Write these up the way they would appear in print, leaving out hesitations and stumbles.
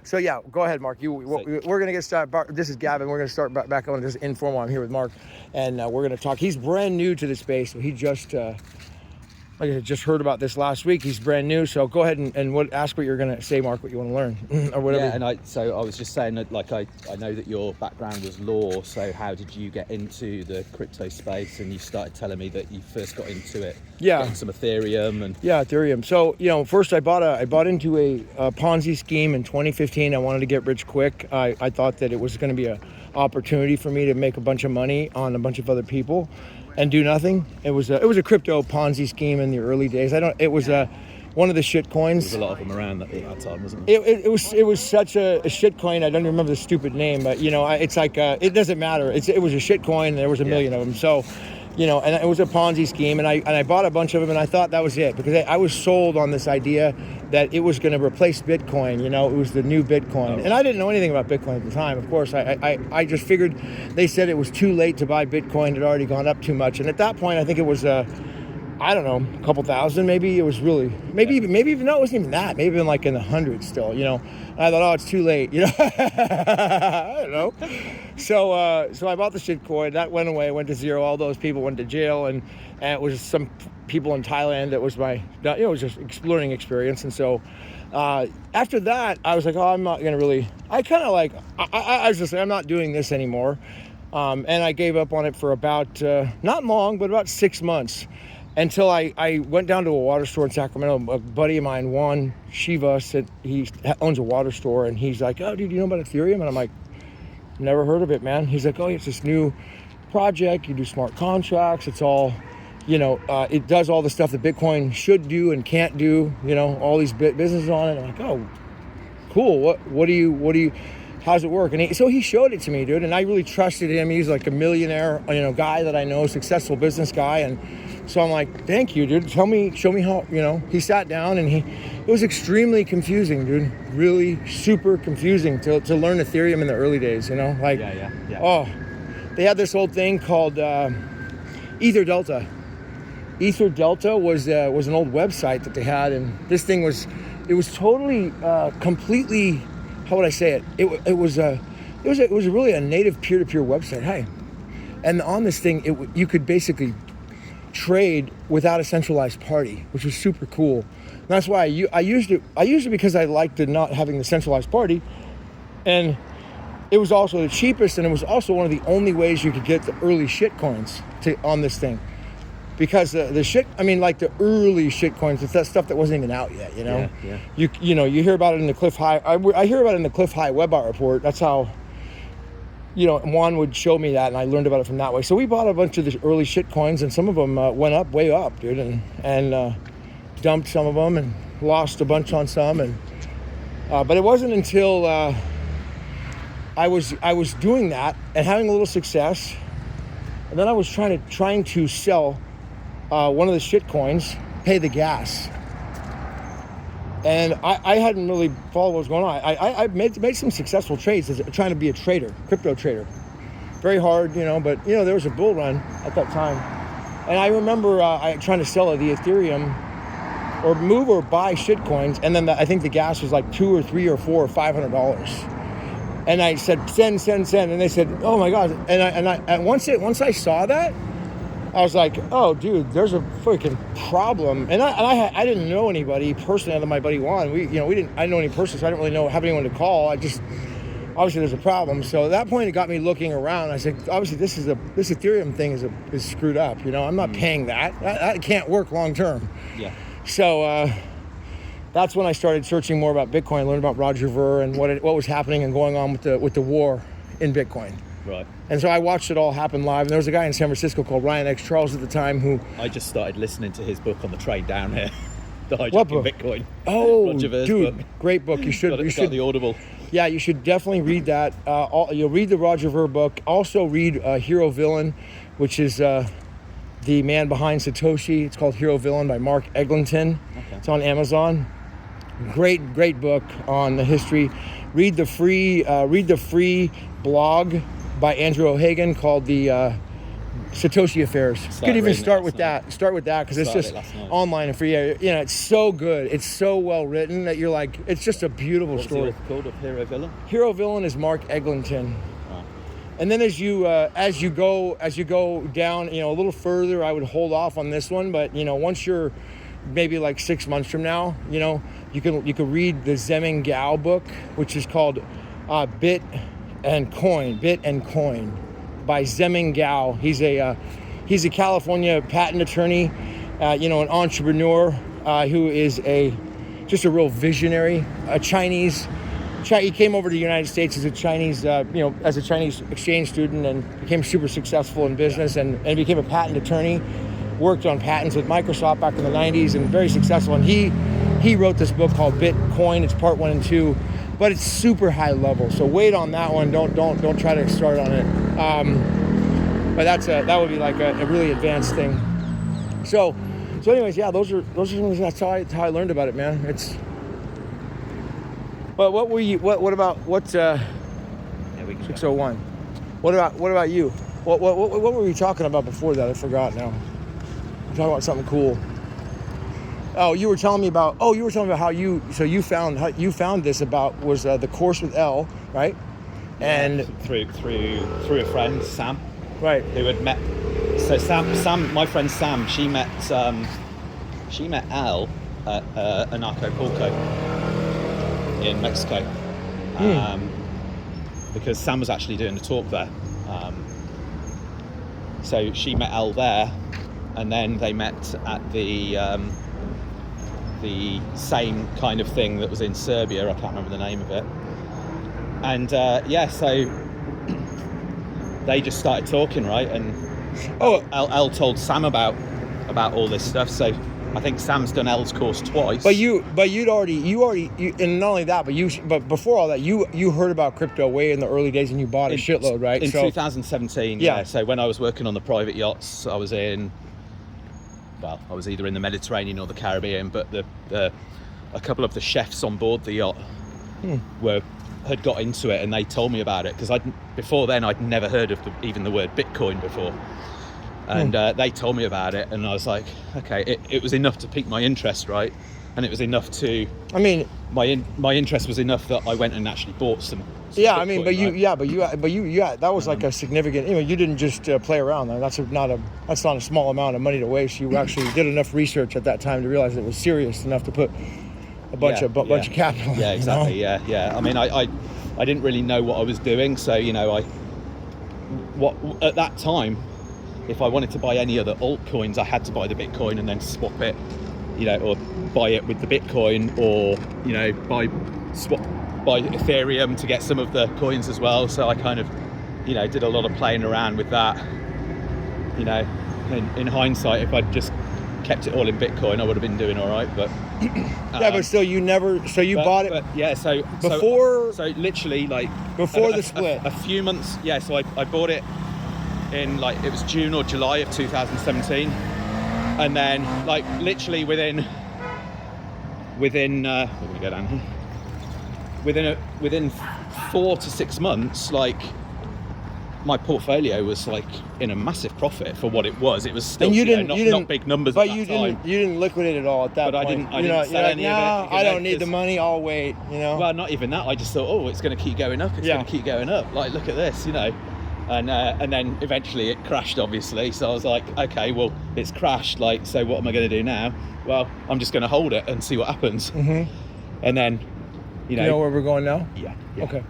So yeah, go ahead, Mark. We're going to get started. This is Gavin. We're going to start back on this informal. I'm here with Mark, and we're going to talk. He's brand new to the space. So he just, like I just heard about this last week. He's brand new. So go ahead and ask what you're going to say, Mark. What you want to learn or whatever. Yeah, and I was just saying that, like, I know that your background was law. So how did you get into the crypto space? And you started telling me that you first got into it. Yeah. Getting some Ethereum and. Yeah, Ethereum. So first I bought into a Ponzi scheme in 2015. I wanted to get rich quick. I thought that it was going to be an opportunity for me to make a bunch of money on a bunch of other people and do nothing. It was a crypto Ponzi scheme in the early days. It was one of the shit coins. There was a lot of them around at that time, wasn't there? It was such a shit coin. I don't even remember the stupid name, but it's like it doesn't matter. It was a shit coin, and there was a million of them. So, and it was a Ponzi scheme, and I bought a bunch of them, and I thought that was it because I was sold on this idea that it was going to replace Bitcoin. It was the new Bitcoin, and I didn't know anything about Bitcoin at the time. Of course, I just figured they said it was too late to buy Bitcoin. It had already gone up too much, and at that point, I think it was I don't know, a couple thousand maybe. It was really maybe even no, it wasn't even that. Maybe even like in the hundreds still. And I thought, oh, it's too late. I don't know. So I bought the shit coin. That went away, went to zero. All those people went to jail, and it was some people in Thailand. It was it was just learning experience. And so after that, I was like, oh, I'm not gonna really. I kind of like I was just like, I'm not doing this anymore. And I gave up on it for about not long, but about 6 months. Until I went down to a water store in Sacramento. A buddy of mine, Juan Shiva, said he owns a water store, and he's like, oh, dude, you know about Ethereum? And I'm like, never heard of it, man. He's like, oh, it's this new project. You do smart contracts. It's all, it does all the stuff that Bitcoin should do and can't do, all these businesses on it. I'm like, oh, cool. What do you, how's it work? And so he showed it to me, dude, and I really trusted him. He's like a millionaire, guy that I know, successful business guy, and so I'm like, thank you, dude. Show me how, he sat down and it was extremely confusing, dude. Really super confusing to learn Ethereum in the early days, Yeah. Oh, they had this old thing called Ether Delta. Ether Delta was an old website that they had, and this thing was totally, completely, how would I say it? It was really a native peer-to-peer website. Hi. And on this thing, you could basically trade without a centralized party, which was super cool. And that's why I used it because I liked not having the centralized party, and it was also the cheapest, and it was also one of the only ways you could get the early shit coins on this thing, because the shit, like the early shit coins, it's that stuff that wasn't even out yet. Yeah. You hear about it in the Cliff High. I hear about it in the Cliff High web art report. That's how. Juan would show me that, and I learned about it from that way. So we bought a bunch of the early shit coins, and some of them went way up, dude, and dumped some of them and lost a bunch on some. And but it wasn't until I was doing that and having a little success, and then I was trying to sell one of the shit coins, pay the gas. And I hadn't really followed what was going on. I made some successful trades as trying to be a trader, crypto trader. Very hard, but there was a bull run at that time. And I remember trying to sell the Ethereum or move or buy shit coins. And then I think the gas was like $2 or $3 or $4 or $500. And I said, send. And they said, oh my God. And once I saw that, I was like, oh, dude, there's a freaking problem. And I didn't know anybody personally other than my buddy Juan. I didn't know any person, so I didn't really have anyone to call. Obviously there's a problem. So at that point, it got me looking around. I said, obviously this Ethereum thing is screwed up. I'm not paying that. That can't work long term. Yeah. So that's when I started searching more about Bitcoin, learned about Roger Ver and what was happening and going on with the war in Bitcoin. Right. And so I watched it all happen live. And there was a guy in San Francisco called Ryan X. Charles at the time who... I just started listening to his book on the trade down here. The What book? Bitcoin. Oh, Roger Ver's dude, book. Great book. You should. Got the Audible. Yeah, you should definitely read that. You'll read the Roger Ver book. Also read Hero Villain, which is the man behind Satoshi. It's called Hero Villain by Mark Eglinton. Okay. It's on Amazon. Great book on the history. Read the free blog by Andrew O'Hagan called the Satoshi Affairs. Could even start with last that. Start with that because it's Started just it last night. online and free. You know, it's so good. It's so well written that you're like, it's just a beautiful What's the story. author called of Hero Villain? Hero villain is Mark Eglinton. Oh. And then as you go down, you know, a little further, I would hold off on this one. But you know, once you're maybe like 6 months from now, you know, you can read the Zemin Gao book, which is called Bit and Coin by Zemin Gao. He's a California patent attorney, you know, an entrepreneur who is just a real visionary, a Chinese. He came over to the United States as a Chinese, as a Chinese exchange student, and became super successful in business, and became a patent attorney. Worked on patents with Microsoft back in the 90s, and very successful. And he wrote this book called Bitcoin. It's part 1 and 2, but it's super high level. So wait on that one. Don't try to start on it. But that would be like a really advanced thing. So anyways, yeah, those are things. That's how I learned about it, man. But what were you? What about what? 601. What about you? What were we talking about before that? I forgot now. We're talking about something cool. Oh, you were telling me about how you found this about was the course with L, right? And through a friend, Sam, right, who had met. So Sam, my friend Sam, she met Al at Anarco in Mexico, because Sam was actually doing a talk there. So she met Al there, and then they met at the same kind of thing that was in Serbia. I can't remember the name of it. And so they just started talking, right? And L told Sam about all this stuff. So I think Sam's done L's course twice. But you'd already, and not only that, but before all that, you heard about crypto way in the early days, and you bought a shitload, right? In 2017, yeah. So when I was working on the private yachts, I was either in the Mediterranean or the Caribbean, but a couple of the chefs on board the yacht had got into it, and they told me about it, because before then I'd never heard of even the word Bitcoin before. And they told me about it, and I was like, okay, it was enough to pique my interest, right? And it was enough to. I mean, my interest was enough that I went and actually bought some. Yeah, Bitcoin, I mean, right? that was like a significant. You didn't just play around. That's not a small amount of money to waste. You actually did enough research at that time to realize it was serious enough to put a bunch of capital. Yeah, exactly. You know? Yeah. I mean, I didn't really know what I was doing, so at that time, if I wanted to buy any other altcoins, I had to buy the Bitcoin and then swap it, or buy it with the Bitcoin, or buy Ethereum to get some of the coins as well. So I kind of, did a lot of playing around with that. In hindsight, if I'd just kept it all in Bitcoin, I would have been doing all right. But but still, you bought it. But yeah, so literally before the split, a few months. Yeah, so I bought it in it was June or July of 2017, and then literally within let me go down here. Within 4 to 6 months, my portfolio was in a massive profit for what it was. It was still not big numbers. But at you that time. didn't liquidate it all at that but point. I didn't sell any of it. I don't need the money. I'll wait. Well, not even that. I just thought, it's going to keep going up. It's going to keep going up. Look at this, And then eventually it crashed, obviously. So I was like, okay, well, it's crashed. So what am I going to do now? Well, I'm just going to hold it and see what happens. Mm-hmm. And then, you know where we're going now? Yeah. Okay.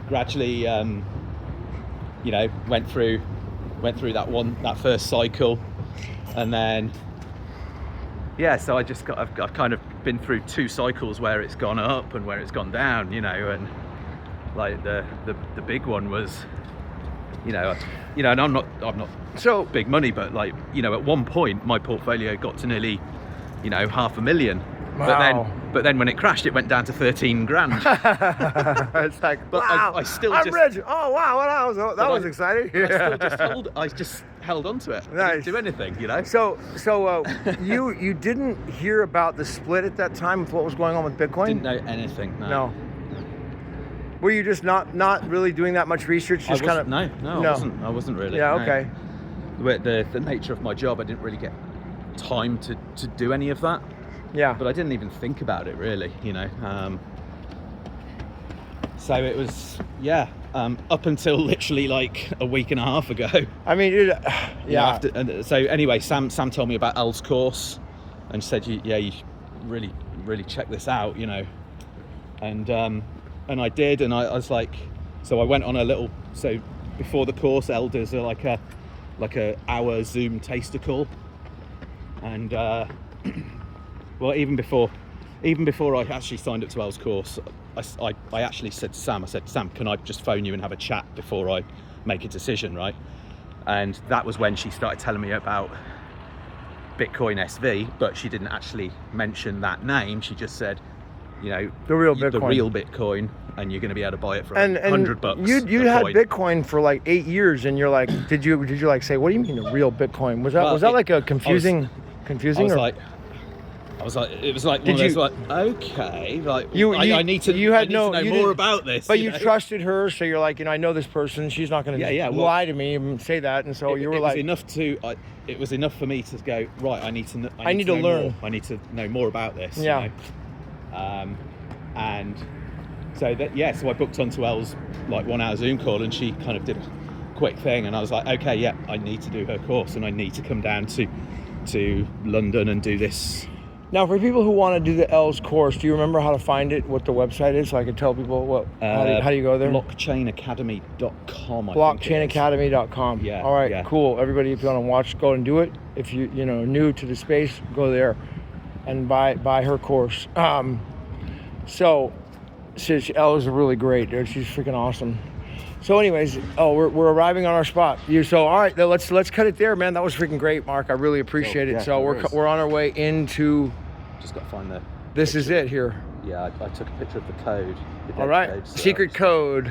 Gradually, went through that first cycle, and then so I've kind of been through 2 cycles where it's gone up and where it's gone down, and the big one was. And I'm not so big money, but at one point my portfolio got to nearly, $500,000. Wow. But then when it crashed, it went down to 13 grand. It's like, but wow, I'm rich. Oh wow, that was exciting. I just held on to it. Nice. I didn't do anything, So you didn't hear about the split at that time of what was going on with Bitcoin? Didn't know anything. No. Were you just not really doing that much research? No, I wasn't really. Yeah, no. okay. with the nature of my job, I didn't really get time to do any of that. Yeah. But I didn't even think about it really, you know. So it was, up until literally like a week and a half ago. I mean, dude, Yeah. So anyway, Sam told me about Elle's course and said, you really check this out, you know. And I did, and I was like, so I went on a little, so before the course, Elle does like a hour Zoom taster call. And well, even before I actually signed up to Elle's course, I actually said to Sam, Sam, can I just phone you and have a chat before I make a decision, right? And that was when she started telling me about Bitcoin SV, but she didn't actually mention that name. She just said, you know, the real Bitcoin, and you're going to be able to buy it for $100. You had Bitcoin for like 8 years, and you're like, did you like say, what do you mean the real Bitcoin? Was that like a confusing? I was like, it was like one of those, like, okay, like I need to know more about this. But you trusted her, so you're like, you know, I know this person. She's not going to lie to me and say that, and so you were like, it was enough for me to go, right, I need to learn. I need to know more about this. Yeah. You know? And so so I booked onto Elle's like 1 hour Zoom call, and she kind of did a quick thing, and I was like, okay, yeah, I need to do her course, and I need to come down to London and do this. Now, for people who want to do the Elle's course, do you remember how to find it, what the website is, so I can tell people how do you go there? Blockchainacademy.com. Blockchainacademy.com. Yeah. All right, yeah. Cool. Everybody, if you want to watch, go and do it. If you new to the space, go there and buy her course. So Elle is really great, dude. She's freaking awesome. So anyways, we're arriving on our spot. So all right, let's cut it there, man. That was freaking great, Mark. I really appreciate it. Yeah, so we're on our way into. Just got to find the. This is it here. Yeah, I took a picture of the code. All right, code, so secret code.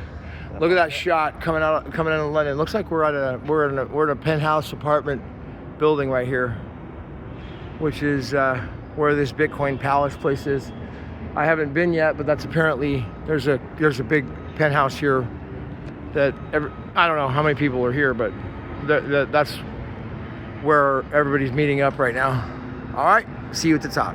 Look at that shot coming out of London. Looks like we're in a penthouse apartment building right here, which is where this Bitcoin Palace place is. I haven't been yet, but that's apparently there's a big penthouse here. I don't know how many people are here, but that's where everybody's meeting up right now. All right, see you at the top.